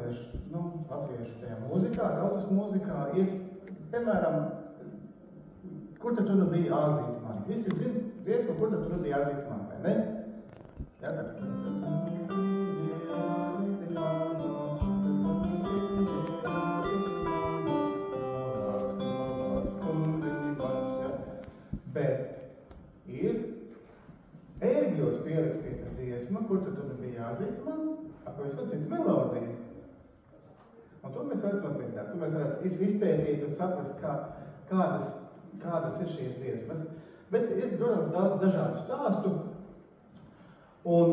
latviešu tajā mūzikā, tautas mūzikā ir, piemēram, kur tad tu nu biji Āzīti mani? Visi zin, dziesmu, kur tad tu nu biji Āzīti mani, vai ne? Jā, tā. Bet ir ērgļos pierakstīta dziesma, kur tad tu nu biji Āzīti mani, pavisam citu melodiju. Un to mēs varētu notiekāt. To mēs varētu izpētīt un saprast, kādas ir šīs dziesmas. Bet ir, protams, daudz dažādu stāstu, un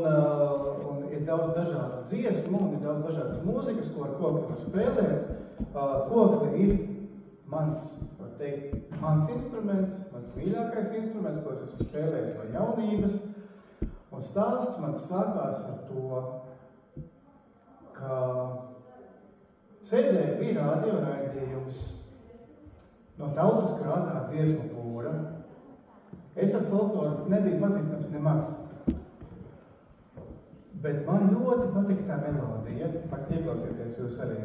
ir daudz dažādu dziesmu, un ir daudz dažādas mūzikas, ko ar kokli var spēlēt. Kokli ir mans instruments, mans mīļākais instruments, ko es esmu spēlējis no jaunības. Un stāsts man sākās ar to, ka sēdēja bija radioraidījums no Tautas krātā dziesmu pūra. Es ar folkloru nebiju pazīstams nemaz. Bet man ļoti patika tā melodija. Ieklausieties jūs arī.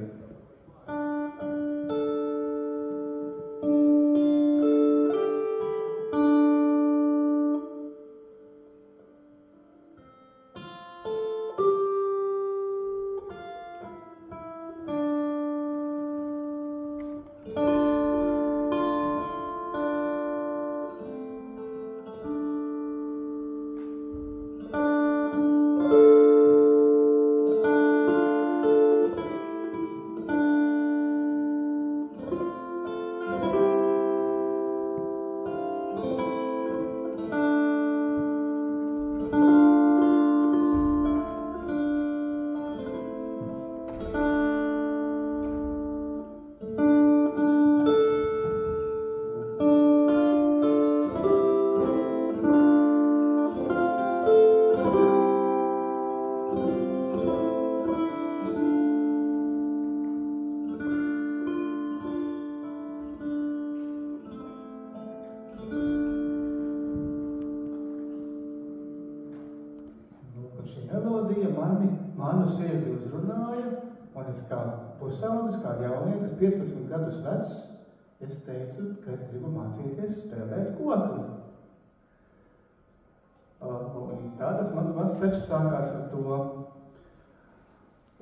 Manu sirdi uzrunāja, un es kā pusaudzis, kā jaunietis, 15 gadus vecs, es teicu, ka es gribu mācīties spēlēt kokli. Un tā tas mans ceļš sākās ar to.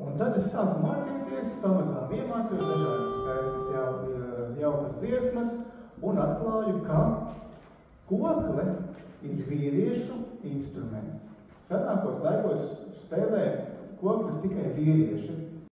Un tad es sāku mācīties, pamazām iemācījos dažādas skaistas jaukas dziesmas, un atklāju, ka kokle ir vīriešu instruments. Senākos laikos spēlē koklis tikai vīrieši.